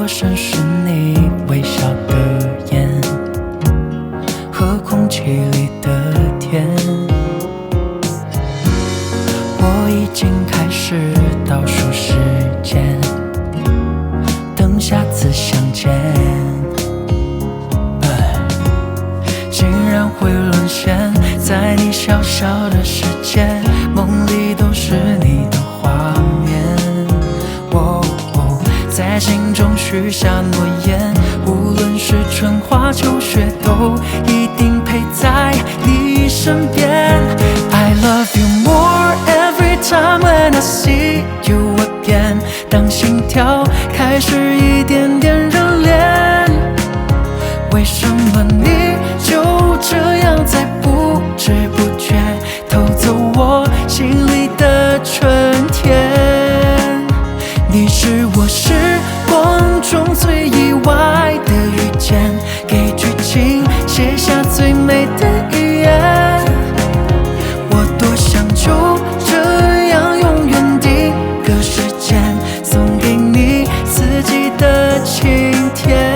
我深是你微笑的眼和空气里的甜。我已经开始倒数时间，等下次相见。竟然会沦陷在你小小的世界，梦里都是你的画面。在心中许下诺言，无论是春花秋雪，都一定陪在你身边。I love you more every time when I see you again。当心跳开始一点点热恋，为什么你就这样在不知不觉偷走我心里的春天？你是我时光中最意外的遇见，给剧情写下最美的语言。我多想就这样永远定格时间，送给你四季的晴天。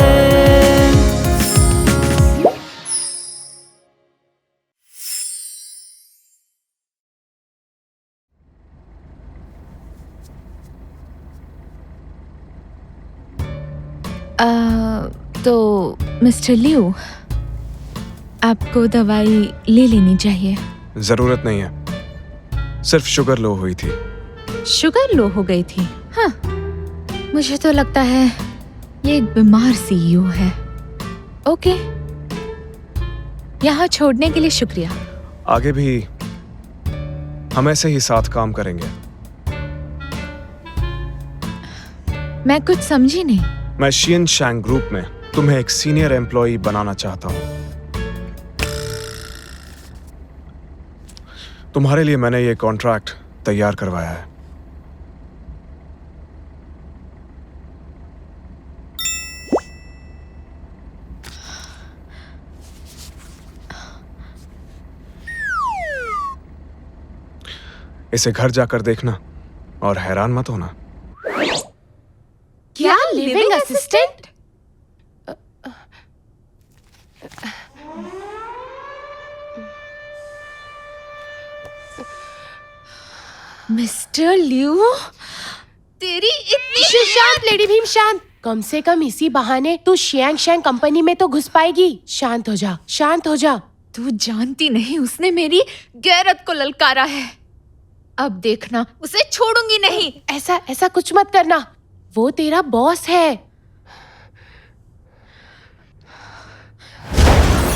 तो mister लिू, आपको दवाई ले लेनी चाहिए। जरूरत नहीं है, सिर्फ शुगर लो हुई थी। शुगर लो हो गई थी? हाँ, मुझे तो लगता है ये एक बीमार सीईओ है। ओके, यहाँ छोड़ने के लिए शुक्रिया। आगे भी हम ऐसे ही साथ काम करेंगे। मैं कुछ समझी नहीं। मैं शियन शैंग ग्रुप में तुम्हें एक सीनियर एम्प्लॉई बनाना चाहता हूँ। तुम्हारे लिए मैंने ये कॉन्ट्रैक्ट तैयार करवाया है। इसे घर जाकर देखना और हैरान मत होना। क्या लिविंग असिस्टेंट? मिस्टर लिू, तेरी इतनी शांत लेडी भीम, शांत। कम से कम इसी बहाने तू शियांग शैंग कंपनी में तो घुस पाएगी। शांत हो जा, शांत हो जा। तू जानती नहीं उसने मेरी गैरत को ललकारा है। अब देखना, उसे छोड़ूंगी नहीं। ऐसा कुछ मत करना, वो तेरा बॉस है।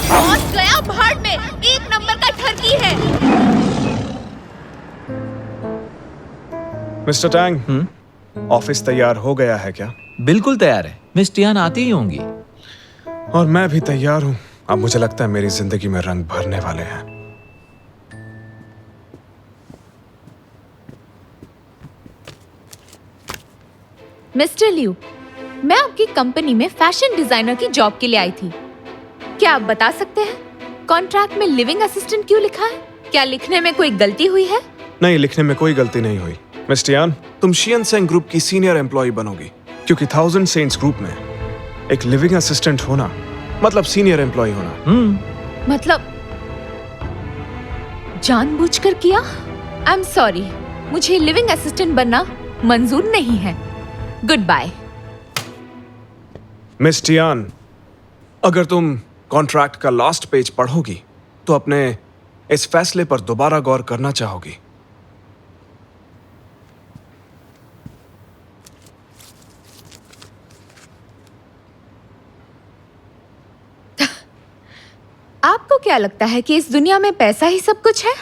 बॉस गया भाड़ में, एक नंबर का ठरकी है। मिस्टर टैंग, ऑफिस तैयार हो गया है क्या? बिल्कुल तैयार है, मिस टियान आती ही होंगी। और मैं भी तैयार हूँ। अब मुझे लगता है मेरी जिंदगी में रंग भरने वाले हैं। मिस्टर लिू, मैं आपकी कंपनी में फैशन डिजाइनर की जॉब के लिए आई थी। क्या आप बता सकते हैं कॉन्ट्रैक्ट में लिविंग असिस्टेंट क्यों लिखा है? क्या लिखने में कोई गलती हुई है? नहीं, लिखने में कोई गलती नहीं हुई। मिस टियान, तुम शियन शैंग ग्रुप की सीनियर एम्प्लॉय बनोगी, क्योंकि थाउजेंड सेंट्स ग्रुप में एक लिविंग असिस्टेंट होना मतलब सीनियर एम्प्लॉय होना। मतलब जानबूझकर किया? आई एम सॉरी, मुझे लिविंग असिस्टेंट बनना मंजूर नहीं है। Good bye. मिस टियान, अगर तुम कॉन्ट्रैक्ट का लास्ट पेज पढ़ोगी तो अपने इस फैसले पर दोबारा गौर करना चाहोगी। आपको क्या लगता है कि इस दुनिया में पैसा ही सब कुछ है?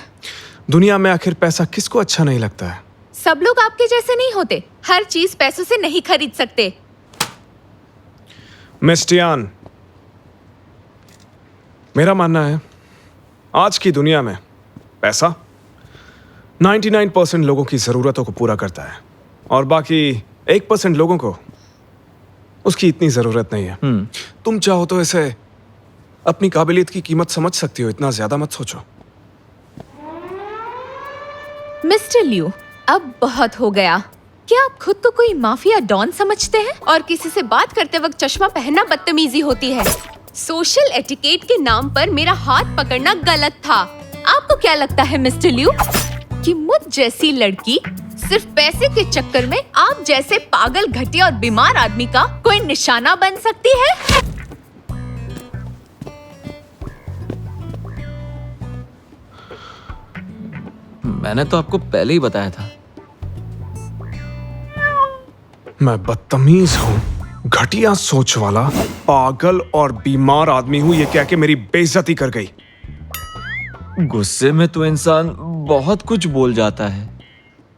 दुनिया में आखिर पैसा किसको अच्छा नहीं लगता है? सब लोग आपके जैसे नहीं होते। हर चीज पैसों से नहीं खरीद सकते। मिस टियान, मेरा मानना है आज की दुनिया में पैसा 99% लोगों की जरूरतों को पूरा करता है और बाकी 1% लोगों को उसकी इतनी जरूरत नहीं है। तुम चाहो तो इसे अपनी काबिलियत की कीमत समझ सकती हो, इतना ज्यादा मत सोचो। मिस्टर लिू, अब बहुत हो गया। क्या आप खुद को कोई माफिया डॉन समझते हैं? और किसी से बात करते वक्त चश्मा पहनना बदतमीजी होती है। सोशल एटिकेट के नाम पर मेरा हाथ पकड़ना गलत था। आपको क्या लगता है मिस्टर लिू कि मुझ जैसी लड़की सिर्फ पैसे के चक्कर में आप जैसे पागल, घटिया और बीमार आदमी का कोई निशाना बन सकती है? मैंने तो आपको पहले ही बताया था। मैं बदतमीज हूँ, घटिया सोच वाला, पागल और बीमार आदमी हूँ, ये कह के मेरी बेइज्जती कर गई। गुस्से में तो इंसान बहुत कुछ बोल जाता है।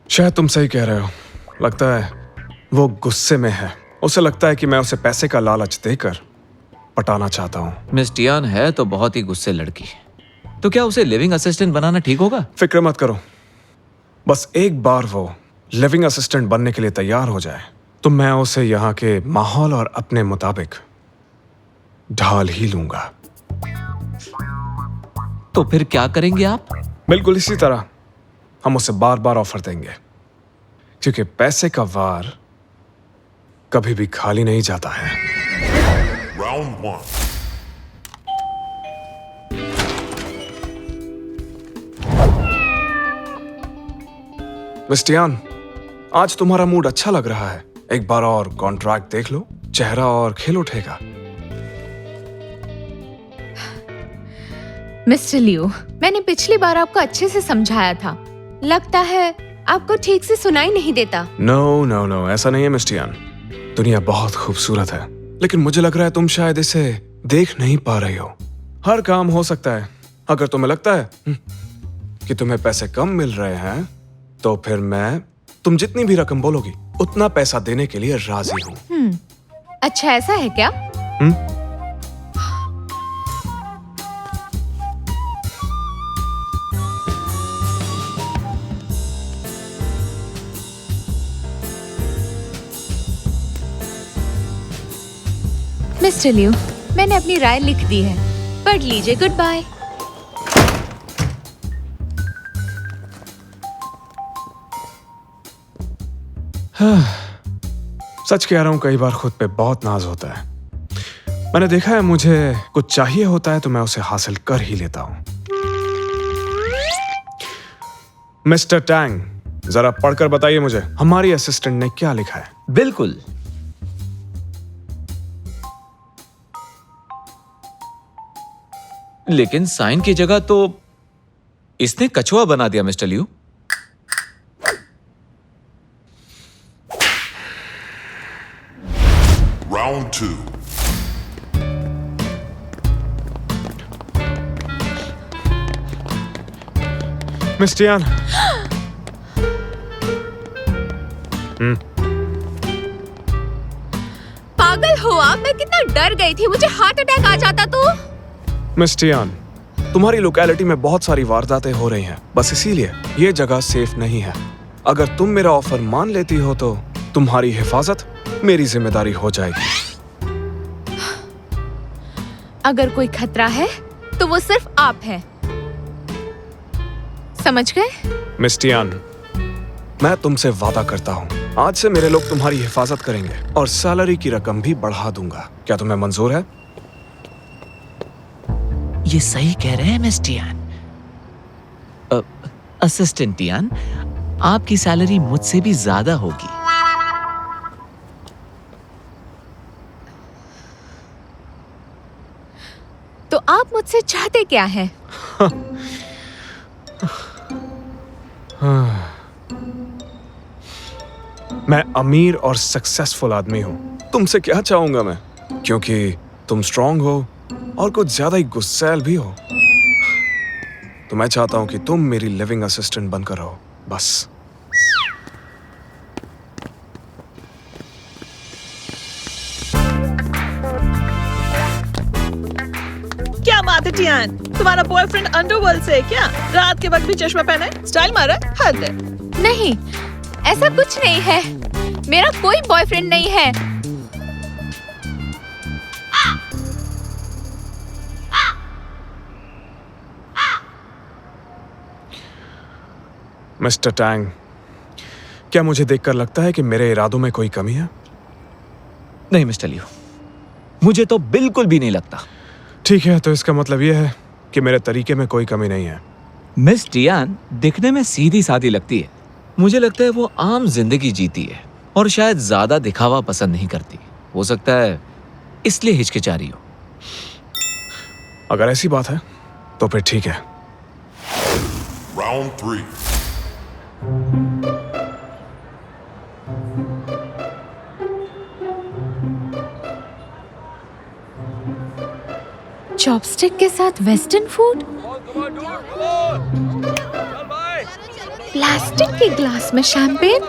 शायद तुम सही कह रहे हो। लगता है वो गुस्से में है। उसे लगता है कि मैं उसे पैसे का लालच देकर पटाना चाहता हूँ। मिस टियान है तो बहुत ही गुस्से लड़की। तो क्या उसे लिविंग असिस्टेंट बनाना ठीक होगा? फिक्र मत करो, बस एक बार वो लिविंग असिस्टेंट बनने के लिए तैयार हो जाए तो मैं उसे यहाँ के माहौल और अपने मुताबिक ढाल ही लूंगा। तो फिर क्या करेंगे आप? बिल्कुल इसी तरह हम उसे बार बार ऑफर देंगे, क्योंकि पैसे का वार कभी भी खाली नहीं जाता है। Round 1. मिस टियान, आज तुम्हारा मूड अच्छा लग रहा है। एक बार और कॉन्ट्रैक्ट देख लो, चेहरा और खिल उठेगा। मिस्टर लियो, मैंने पिछली बार आपको अच्छे से समझाया था। लगता है आपको ठीक से सुनाई नहीं देता। नो नो नो, ऐसा नहीं है मिस टियान। दुनिया बहुत खूबसूरत है, लेकिन मुझे लग रहा है तुम शायद इसे देख नहीं पा रही हो। हर काम हो सकता है। अगर तुम्हें लगता है कि तुम्हें पैसे कम मिल रहे हैं, तो फिर मैं तुम जितनी भी रकम बोलोगी उतना पैसा देने के लिए राजी हूँ। अच्छा, ऐसा है क्या? मिस्टर लियो, मैंने अपनी राय लिख दी है, पढ़ लीजिए। Good bye. सच कह रहा हूं, कई बार खुद पे बहुत नाज होता है। मैंने देखा है, मुझे कुछ चाहिए होता है तो मैं उसे हासिल कर ही लेता हूं। मिस्टर टैंग, जरा पढ़कर बताइए मुझे हमारी असिस्टेंट ने क्या लिखा है। बिल्कुल। लेकिन साइन की जगह तो इसने कछुआ बना दिया mister Liu. Round 2. Miss Tian, पागल हो आप? मैं कितना डर गई थी, मुझे हार्ट अटैक आ जाता तो। मिस टियान, तुम्हारी लोकेलिटी में बहुत सारी वारदातें हो रही हैं, बस इसीलिए ये जगह सेफ नहीं है। अगर तुम मेरा ऑफर मान लेती हो तो तुम्हारी हिफाजत मेरी जिम्मेदारी हो जाएगी। अगर कोई खतरा है तो वो सिर्फ आप हैं। समझ गए? मिस टियान, मैं तुमसे वादा करता हूँ, आज से मेरे लोग तुम्हारी हिफाजत करेंगे और सैलरी की रकम भी बढ़ा दूंगा। क्या तुम्हें मंजूर है? ये सही कह रहे हैं मिस टियान। असिस्टेंट टियान, आपकी सैलरी मुझसे भी ज्यादा होगी। तो आप मुझसे चाहते क्या हैं? मैं अमीर और सक्सेसफुल आदमी हूँ। तुमसे क्या चाहूंगा मैं, क्योंकि तुम स्ट्रांग हो और कुछ ज्यादा ही गुस्सैल भी हो। तो मैं चाहता हूं कि तुम मेरी लिविंग असिस्टेंट बनकर रहो, बस। क्या बात है टियान, तुम्हारा बॉयफ्रेंड अंडरवर्ल्ड से है क्या? रात के वक्त भी चश्मा पहना है, स्टाइल मारा है, हद है। नहीं, ऐसा कुछ नहीं है। मेरा कोई बॉयफ्रेंड नहीं है। मिस्टर टैंग, क्या मुझे देखकर लगता है कि मेरे इरादों में कोई कमी है? नहीं मिस्टर लियो, मुझे तो बिल्कुल भी नहीं लगता। ठीक है, तो इसका मतलब यह है कि मेरे तरीके में कोई कमी नहीं है। मिस टियान दिखने में सीधी सादी लगती है। मुझे लगता है वो आम जिंदगी जीती है और शायद ज्यादा दिखावा पसंद नहीं करती। हो सकता है इसलिए हिचकिचा रही हो। अगर ऐसी बात है तो फिर ठीक है। Round 3. चॉपस्टिक के साथ वेस्टर्न फूड, प्लास्टिक के ग्लास में शैंपेन।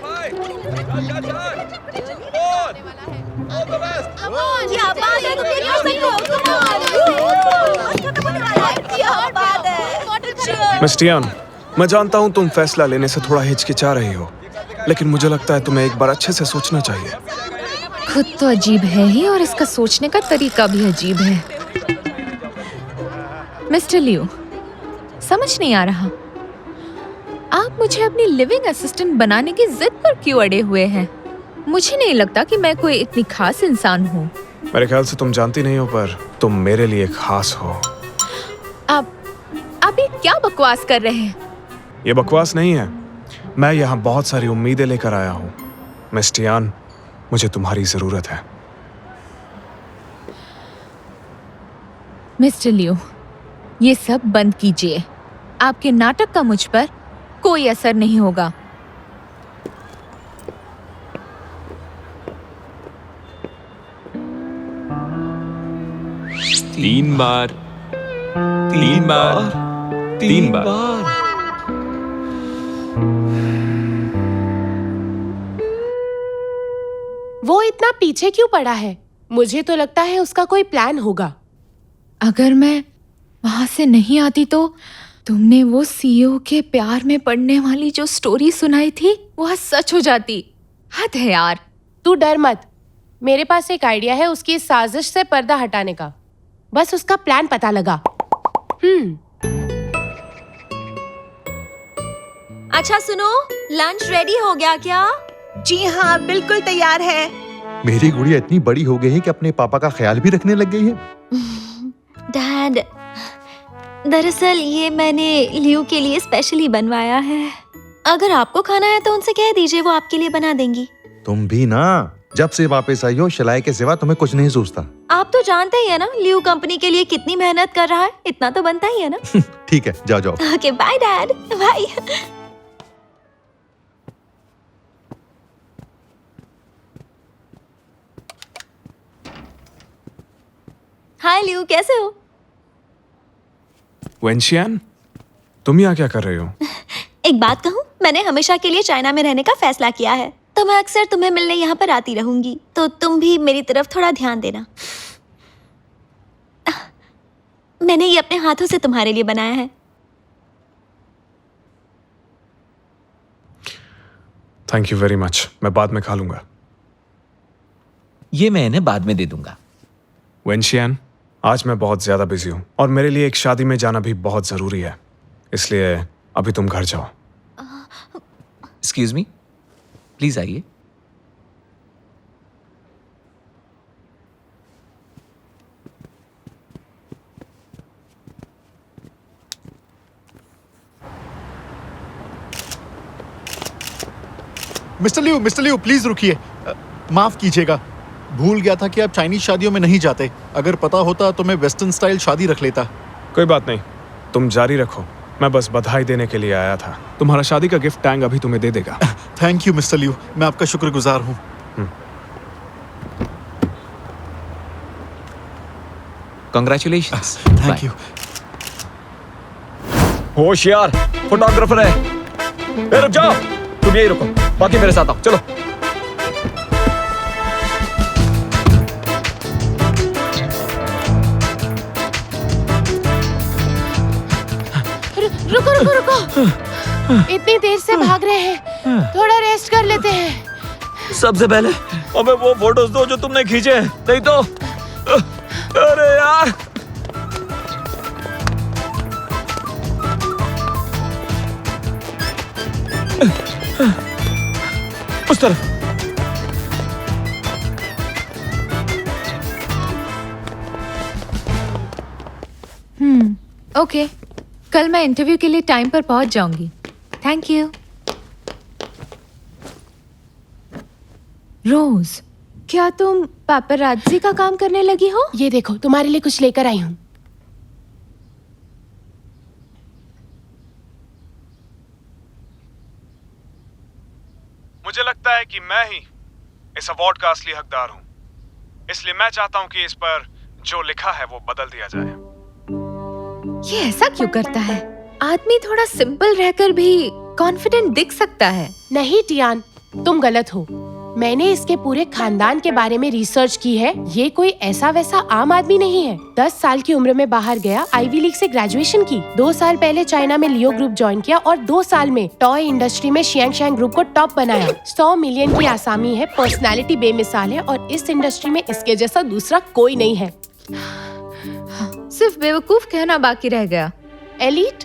क्या बात है, तुम ये कर सकते हो, क्या बात है। मिस टियान, मैं जानता हूं तुम फैसला लेने से थोड़ा हिचकिचा रही हो, लेकिन मुझे लगता है तुम्हें एक बार अच्छे से सोचना चाहिए। खुद तो अजीब है ही और इसका सोचने का तरीका भी अजीब है। मिस्टर लियो, समझ नहीं आ रहा, आप मुझे अपनी लिविंग असिस्टेंट बनाने की जिद पर क्यों अड़े हुए हैं? मुझे नहीं लगता कि मैं कोई इतनी खास इंसान हूँ। मेरे ख्याल से तुम जानती नहीं हो, पर तुम मेरे लिए खास हो। आप ये क्या बकवास कर रहे हैं? ये बकवास नहीं है, मैं यहाँ बहुत सारी उम्मीदें लेकर आया हूँ। मिस टियान, मुझे तुम्हारी जरूरत है। मिस्टर लियो, ये सब बंद कीजिए। आपके नाटक का मुझ पर कोई असर नहीं होगा। तीन बार। वो इतना पीछे क्यों पड़ा है? मुझे तो लगता है उसका कोई प्लान होगा। अगर मैं वहां से नहीं आती तो तुमने वो सीईओ के प्यार में पड़ने वाली जो स्टोरी सुनाई थी वो आज सच हो जाती। हद है यार। तू डर मत, मेरे पास एक आइडिया है उसकी इस साजिश से पर्दा हटाने का। बस उसका प्लान पता लगा। अच्छा सुनो, लंच रेडी हो गया क्या? जी हाँ, बिल्कुल तैयार है। मेरी गुड़िया इतनी बड़ी हो गई है कि अपने पापा का ख्याल भी रखने लग गई है। डैड, दरअसल ये मैंने लियो के लिए स्पेशली बनवाया है। अगर आपको खाना है तो उनसे कह दीजिए, वो आपके लिए बना देंगी। तुम भी ना, जब से वापस आई हो शलाई के सिवा तुम्हें कुछ नहीं सोचता। आप तो जानते ही है ना लियो कंपनी के लिए कितनी मेहनत कर रहा है, इतना तो बनता ही है ना। ठीक है, जाओ जाओ। Okay bye dad, bye. Hi Leo, कैसे हो? वेंशियान, तुम यहाँ क्या कर रही हो? एक बात कहूँ, मैंने हमेशा के लिए चाइना में रहने का फैसला किया है, तो मैं अक्सर तुम्हें मिलने यहाँ पर आती रहूंगी, तो तुम भी मेरी तरफ थोड़ा ध्यान देना। मैंने ये अपने हाथों से तुम्हारे लिए बनाया है। थैंक यू वेरी मच, मैं बाद में खा लूंगा। ये मैं इन्हें बाद में दे दूंगा। वेंशियान, आज मैं बहुत ज्यादा बिजी हूँ और मेरे लिए एक शादी में जाना भी बहुत जरूरी है, इसलिए अभी तुम घर जाओ। एक्सक्यूज मी, प्लीज आइए। मिस्टर लियो प्लीज रुकिए। माफ कीजिएगा, भूल गया था कि आप चाइनीज शादियों में नहीं जाते। अगर पता होता तो मैं वेस्टर्न स्टाइल शादी रख लेता। कोई बात नहीं, तुम जारी रखो, मैं बस बधाई देने के लिए आया था। तुम्हारा शादी का गिफ्ट टैंग अभी तुम्हें दे देगा। थैंक यू मिस्टर लियो, मैं आपका शुक्रगुजार हूँ। कांग्रेचुलेशंस। Thank you. होशियार फोटोग्राफर है। ए, रुक जाओ, तुम यही रुको, बाकी मेरे साथ आओ, चलो। रुको रुको रुको, इतनी देर से भाग रहे हैं, थोड़ा रेस्ट कर लेते हैं। सबसे पहले हमें वो फोटोज दो जो तुमने खींचे हैं, नहीं तो अरे यार। उस तरफ। ओके, कल मैं इंटरव्यू के लिए टाइम पर पहुंच जाऊंगी। Thank you. रोज, क्या तुम पापराज़ी का काम करने लगी हो? ये देखो, तुम्हारे लिए कुछ लेकर आई हूँ। मुझे लगता है कि मैं ही इस अवार्ड का असली हकदार हूँ, इसलिए मैं चाहता हूँ कि इस पर जो लिखा है वो बदल दिया जाए। ये ऐसा क्यों करता है? आदमी थोड़ा सिंपल रहकर भी कॉन्फिडेंट दिख सकता है। नहीं टियान, तुम गलत हो। मैंने इसके पूरे खानदान के बारे में रिसर्च की है। ये कोई ऐसा वैसा आम आदमी नहीं है। 10 साल की उम्र में बाहर गया, आईवी लीग से ग्रेजुएशन की। 2 साल पहले चाइना में लियो ग्रुप ज्वाइन किया और 2 साल में टॉय इंडस्ट्री में शियांग ग्रुप को टॉप बनाया। 100 मिलियन की आसामी है, पर्सनालिटी बेमिसाल है और इस इंडस्ट्री में इसके जैसा दूसरा कोई नहीं है। सिर्फ बेवकूफ कहना बाकी रह गया। एलीट?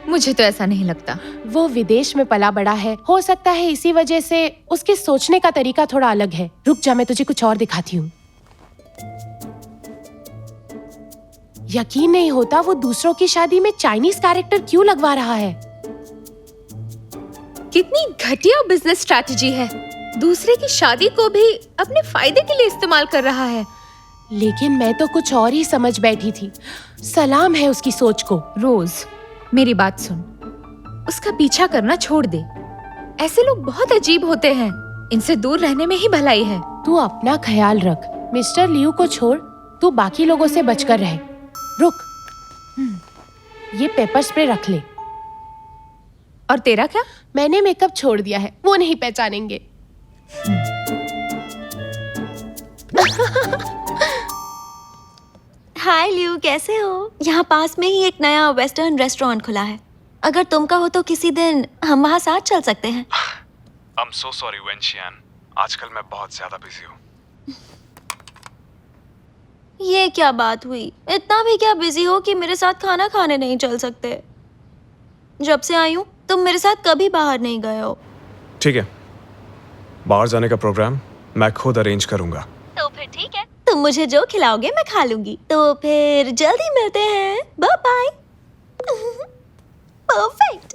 मुझे तो ऐसा नहीं लगता। वो विदेश में पला बड़ा है, हो सकता है इसी वजह से उसके सोचने का तरीका थोड़ा अलग है। रुक जा, मैं तुझे कुछ और दिखाती हूँ। यकीन नहीं होता वो दूसरों की शादी में चाइनीज कैरेक्टर क्यों लगवा रहा है। कितनी घटिया बिजनेस स्ट्रैटेजी है। दूसरे की शादी को भी अपने फायदे के लिए इस्तेमाल कर रहा है। लेकिन मैं तो कुछ और ही समझ बैठी थी। सलाम है उसकी सोच को। रोज, मेरी बात सुन, उसका पीछा करना छोड़ दे। ऐसे लोग बहुत अजीब होते हैं, इनसे दूर रहने में ही भलाई है। तू अपना ख्याल रख। मिस्टर लियू को छोड़, तू बाकी लोगों से बचकर रहे। रुक, ये पेपर स्प्रे रख ले। और तेरा क्या? मैंने मेकअप छोड़ दिया है, वो नहीं पहचानेंगे। हाय लियू, कैसे हो? यहाँ पास में ही एक नया वेस्टर्न रेस्टोरेंट खुला है। अगर तुम कहो तो किसी दिन हम वहाँ साथ चल सकते हैं। I'm so sorry वेंशियान, आजकल मैं बहुत ज्यादा बिजी हूँ। ये क्या बात हुई? इतना भी क्या बिजी हो कि मेरे साथ खाना खाने नहीं चल सकते? जब से आई हूँ तुम मेरे साथ कभी बाहर नहीं गए हो। ठीक है, बाहर जाने का प्रोग्राम मैं खुद अरेंज करूंगा। तो फिर ठीक है, तुम मुझे जो खिलाओगे मैं खा लूंगी। तो फिर जल्दी मिलते हैं। Bye bye. परफेक्ट।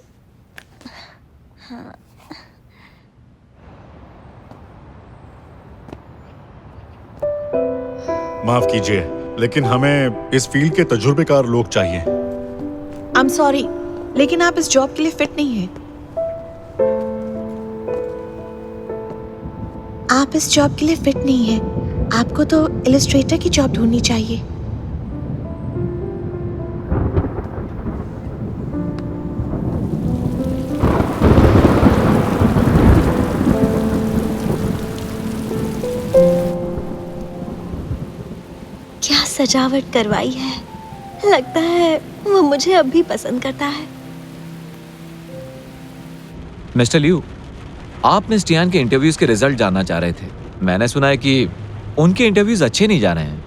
माफ कीजिए, लेकिन हमें इस फील्ड के तजुर्बेकार लोग चाहिए। आई एम सॉरी, लेकिन आप इस जॉब के लिए फिट नहीं हैं। आप इस जॉब के लिए फिट नहीं हैं। आपको तो इलस्ट्रेटर की जॉब ढूंढनी चाहिए। क्या सजावट करवाई है। लगता है वो मुझे अब भी पसंद करता है। मिस्टर लियू, आप मिस टियान के इंटरव्यूज के रिजल्ट जानना चाह रहे थे। मैंने सुना है कि उनके इंटरव्यूज अच्छे नहीं जा रहे हैं।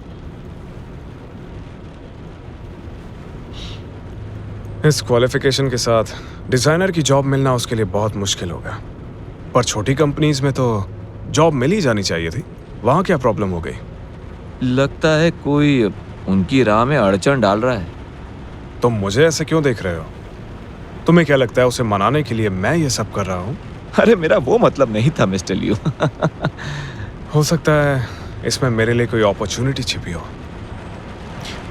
इस क्वालिफिकेशन के साथ डिजाइनर की जॉब मिलना उसके लिए बहुत मुश्किल होगा। पर छोटी कंपनीज में तो जॉब मिल ही जानी चाहिए थी। वहां क्या प्रॉब्लम हो गई? लगता है कोई उनकी राह में अड़चन डाल रहा है। तुम मुझे ऐसे क्यों देख रहे हो? तुम्हें क्या लगता है उसे मनाने के लिए मैं ये सब कर रहा हूँ? अरे मेरा वो मतलब नहीं था मिस्टर लियू। हो सकता है इसमें मेरे लिए कोई अपॉर्चुनिटी छिपी हो।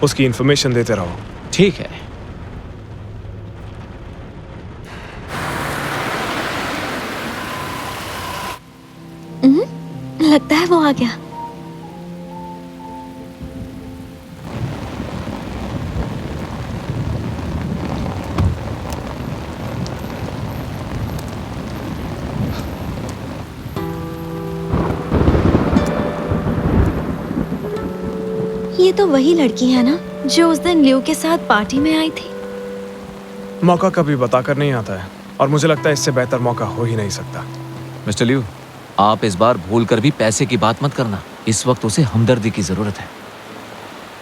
उसकी इंफॉर्मेशन देते रहो। ठीक है। लगता है वो आ गया। ये तो वही लड़की है ना जो उस दिन लियू के साथ पार्टी में आई थी। मौका कभी बताकर नहीं आता है और मुझे लगता है इससे बेहतर मौका हो ही नहीं सकता। मिस्टर लियू, आप इस बार भूलकर भी पैसे की बात मत करना। इस वक्त उसे हमदर्दी की जरूरत है।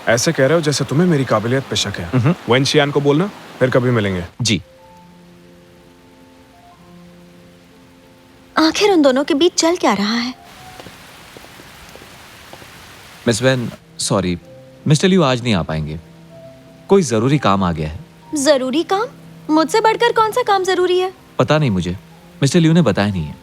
ऐसे कह रहे हो जैसे तुम्हें मेरी काबिलियत पे शक है। वेंशियान को बोलना, फिर कभी मिलेंगे। जी। आखिर उन दोनों के बीच चल क्या रहा है? Miss Wan, sorry, mister Liu आज नहीं आ पाएंगे। कोई जरूरी काम आ गया है। जरूरी काम? मुझसे बढ़कर कौन सा काम जरूरी है? पता नहीं मुझे, मिस्टर लियू ने बताया नहीं है।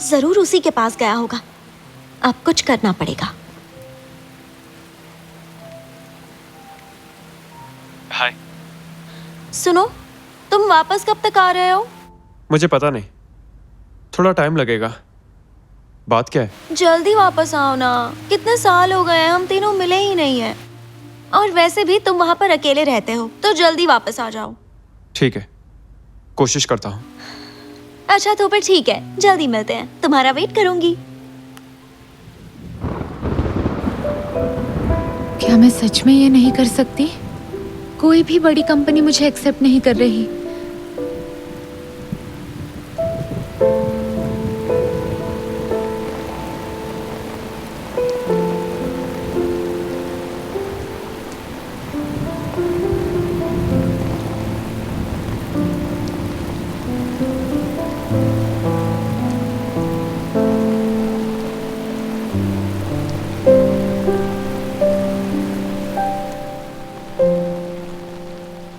जरूर उसी के पास गया होगा। अब कुछ करना पड़ेगा। हाय। सुनो, तुम वापस कब तक आ रहे हो? मुझे पता नहीं, थोड़ा टाइम लगेगा। बात क्या है? जल्दी वापस आओ ना। कितने साल हो गए हैं, हम तीनों मिले ही नहीं हैं। और वैसे भी तुम वहां पर अकेले रहते हो, तो जल्दी वापस आ जाओ। ठीक है, कोशिश करता हूँ। अच्छा तो फिर ठीक है, जल्दी मिलते हैं। तुम्हारा वेट करूंगी। क्या मैं सच में ये नहीं कर सकती? कोई भी बड़ी कंपनी मुझे एक्सेप्ट नहीं कर रही।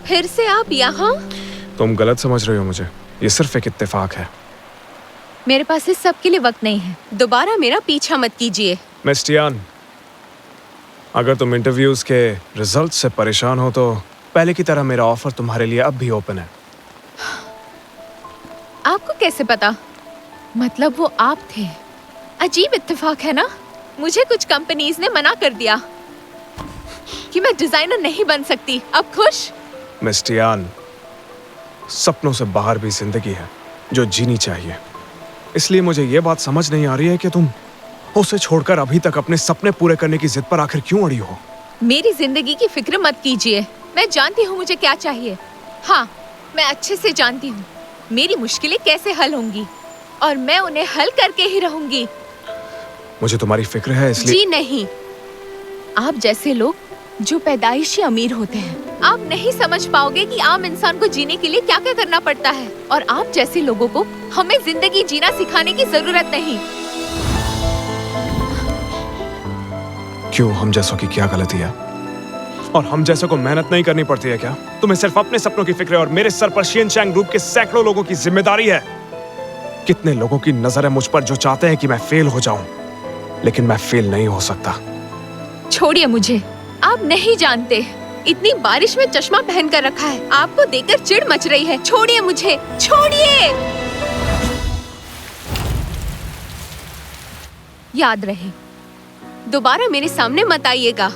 फिर से आप यहाँ? तुम गलत समझ रही हो मुझे। ये सिर्फ एक इत्तेफाक है। मेरे पास इस सब के लिए वक्त नहीं है। दोबारा मेरा पीछा मत कीजिए। मिस टियान, अगर तुम इंटरव्यूज के रिजल्ट से परेशान हो तो पहले की तरह मेरा ऑफर तुम्हारे लिए अब भी ओपन है। आपको कैसे पता? मतलब वो आप थे। अजीब इत्तेफाक है ना। मुझे कुछ कंपनीज ने मना कर दिया कि मैं डिजाइनर नहीं बन सकती। अब खुश? मिस टियान, सपनों से बाहर भी जिंदगी है जो जीनी चाहिए। इसलिए मुझे ये बात समझ नहीं आ रही है कि तुम उसे छोड़कर अभी तक अपने सपने पूरे करने की जिद पर आखिर क्यों अड़ी हो। मेरी जिंदगी की फिक्र मत कीजिए। मैं जानती हूँ मुझे क्या चाहिए। हाँ, मैं अच्छे से जानती हूँ मेरी मुश्किलें कैसे हल होंगी, और मैं उन्हें हल करके ही रहूंगी। मुझे तुम्हारी फिक्र है इसलिए। जी नहीं। आप जैसे लोग जो पैदाइशी अमीर होते हैं, आप नहीं समझ पाओगे कि आम इंसान को जीने के लिए क्या क्या करना पड़ता है। और आप जैसे लोगों को हमें जिंदगी जीना सिखाने की जरूरत नहीं। क्यों? हम जैसों की क्या गलती है? और हम जैसों को मेहनत नहीं करनी पड़ती है क्या? तुम्हें सिर्फ अपने सपनों की फिक्र है और मेरे सर पर शियनचैंग ग्रुप के सैकड़ों लोगों की जिम्मेदारी है। कितने लोगों की नजर है मुझ पर जो चाहते हैं कि मैं फेल हो जाऊं, लेकिन मैं फेल नहीं हो सकता। छोड़िए मुझे, आप नहीं जानते। इतनी बारिश में चश्मा पहन कर रखा है, आपको देखकर चिढ़ मच रही है। छोड़िए मुझे, छोड़िए। याद रहे, दोबारा मेरे सामने मत आइएगा।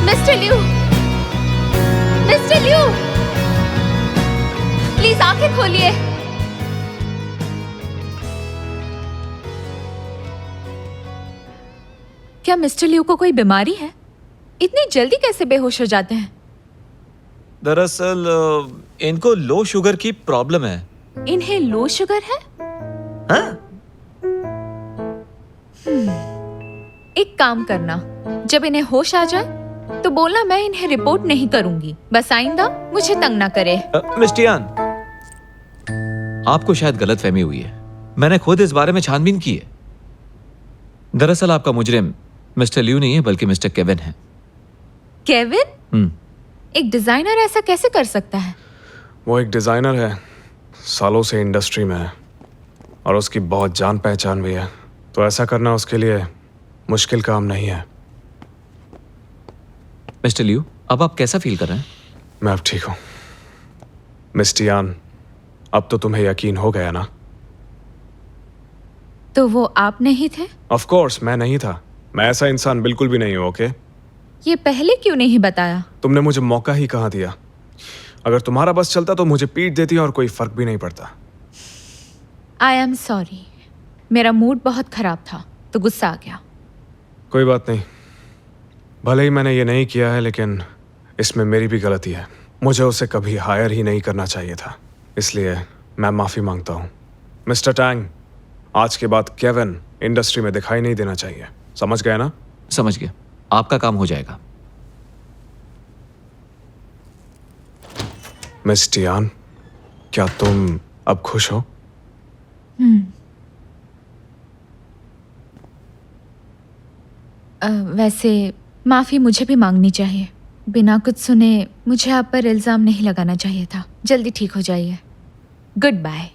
Mister Liu, mister Liu, please आंखें खोलिए। क्या मिस्टर लियू को कोई बीमारी है? इतनी जल्दी कैसे बेहोश हो जाते हैं? दरअसल इनको लो शुगर की प्रॉब्लम है। इन्हें लो शुगर है? हाँ? एक काम करना, जब इन्हें होश आ जाए तो बोलना मैं इन्हें रिपोर्ट नहीं करूंगी। बस आइंदा मुझे तंग ना करे। मिस टियान, आपको शायद गलतफहमी हुई है। मैंने खुद इस बारे में छानबीन की है। दरअसल आपका मुजरिम मिस्टर लियू नहीं है बल्कि मिस्टर केविन है। केविन? एक डिजाइनर ऐसा कैसे कर सकता है? वो एक डिजाइनर है, सालों से इंडस्ट्री में है और उसकी बहुत जान पहचान भी है, तो ऐसा करना उसके लिए मुश्किल काम नहीं है। मिस्टर लियू, अब आप कैसा फील कर रहे हैं? मैं अब ठीक हूं। मिस टियान, अब तो तुम्हें यकीन हो गया ना? तो वो आप नहीं थे? ऑफ कोर्स मैं नहीं था। मैं ऐसा इंसान बिल्कुल भी नहीं हूं, ओके? ये पहले क्यों नहीं बताया? तुमने मुझे मौका ही कहाँ दिया। अगर तुम्हारा बस चलता तो मुझे पीट देती और कोई फर्क भी नहीं पड़ता। आई एम सॉरी, मेरा मूड बहुत खराब था तो गुस्सा आ गया। कोई बात नहीं, भले ही मैंने ये नहीं किया है, लेकिन इसमें मेरी भी गलती है। मुझे उसे कभी हायर ही नहीं करना चाहिए था, इसलिए मैं माफी मांगता हूँ। मिस्टर टैंग, आज के बाद केविन इंडस्ट्री में दिखाई नहीं देना चाहिए, समझ गए ना? समझ गया, आपका काम हो जाएगा। मिस टियान, क्या तुम अब खुश हो? वैसे माफी मुझे भी मांगनी चाहिए। बिना कुछ सुने मुझे आप पर इल्जाम नहीं लगाना चाहिए था। जल्दी ठीक हो जाइए। Good bye.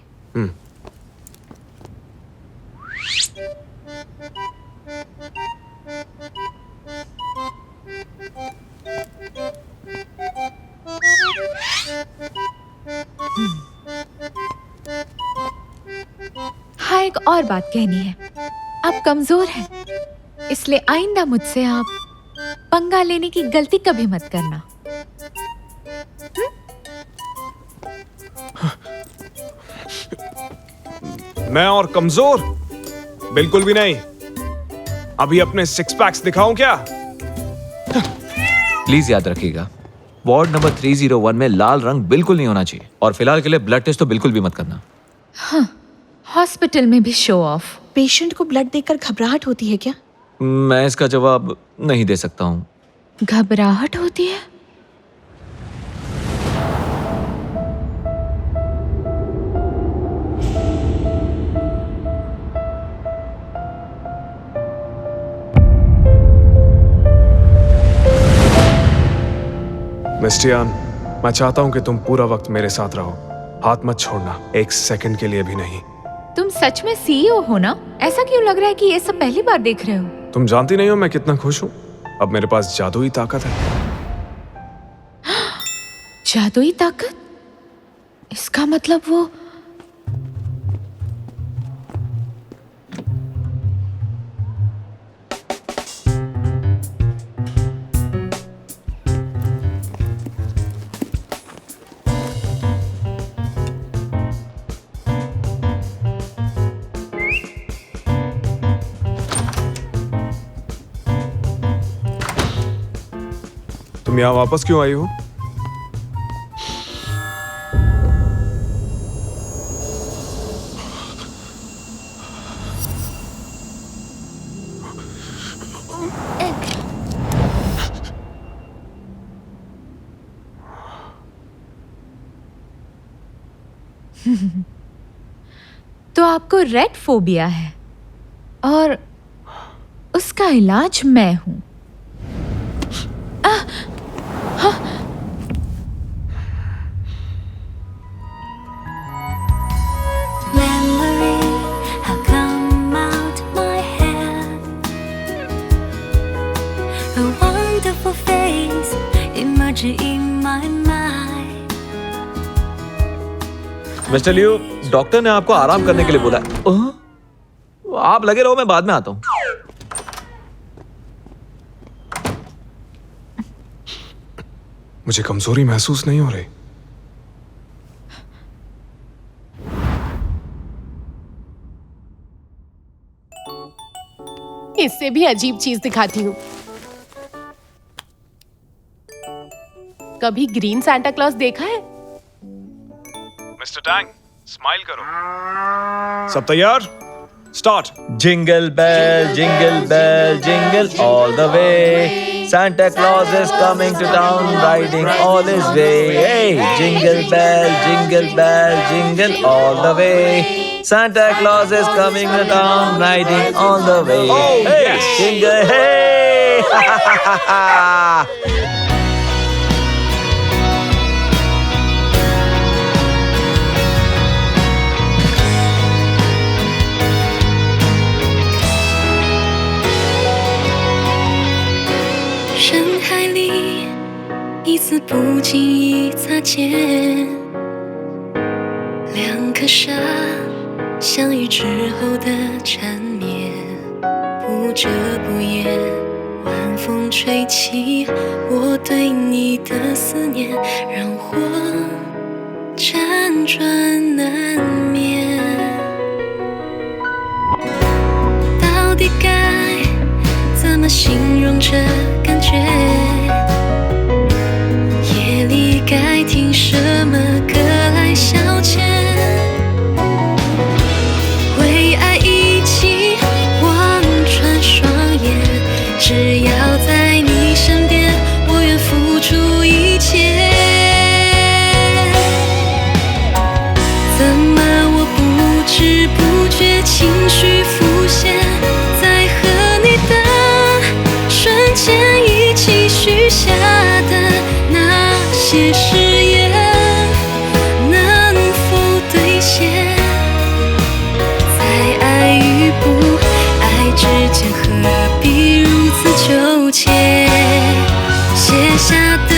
हाँ, एक और बात कहनी है। आप कमजोर हैं, इसलिए आइंदा मुझसे आप पंगा लेने की गलती कभी मत करना। मैं और कमजोर? बिल्कुल भी नहीं। अभी अपने सिक्स पैक्स दिखाऊं क्या? प्लीज याद रखिएगा, वार्ड नंबर 301 में लाल रंग बिल्कुल नहीं होना चाहिए, और फिलहाल के लिए ब्लड टेस्ट तो बिल्कुल भी मत करना। हॉस्पिटल में भी शो ऑफ। पेशेंट को ब्लड देखकर घबराहट होती है क्या? मैं इसका जवाब नहीं दे सकता हूँ। घबराहट होती है? मिस टियान, मैं चाहता हूं कि तुम पूरा वक्त मेरे साथ रहो। हाथ मत छोड़ना, एक सेकंड के लिए भी नहीं। तुम सच में सीईओ हो ना? ऐसा क्यों लग रहा है कि ये सब पहली बार देख रहे हो? तुम जानती नहीं हो मैं कितना खुश हूं। अब मेरे पास जादुई ताकत है। जादुई ताकत? इसका मतलब वो तुम यहाँ वापस क्यों आई हो? तो आपको रेड फोबिया है और उसका इलाज मैं हूं। मिस्टर लियू, डॉक्टर ने आपको आराम करने के लिए बोला है। आप लगे रहो, मैं बाद में आता हूँ। मुझे कमजोरी महसूस नहीं हो रही। इससे भी अजीब चीज दिखाती हूँ। कभी ग्रीन सांता क्लॉज देखा है? मिस्टर टैंग, स्माइल करो। सब तैयार? Start. Jingle bell jingle all the way, Santa Claus is coming to town riding all his way. Hey, jingle bell jingle all the way, Santa Claus is coming to town riding all the way. Oh, hey, yes. jingle hey. 人海里一丝不经意擦肩，两颗沙相遇之后的缠绵，不遮不掩，晚风吹起我对你的思念，让我辗转难眠。到底该怎么形容这感觉？夜里该听什么歌来消遣？为爱一起望穿双眼，只要在你身边，我愿付出一切。怎么我不知不觉情绪浮现，在和你的瞬间一起许下的那些誓言，能否兑现？在爱与不爱之间，何必如此纠结？写下的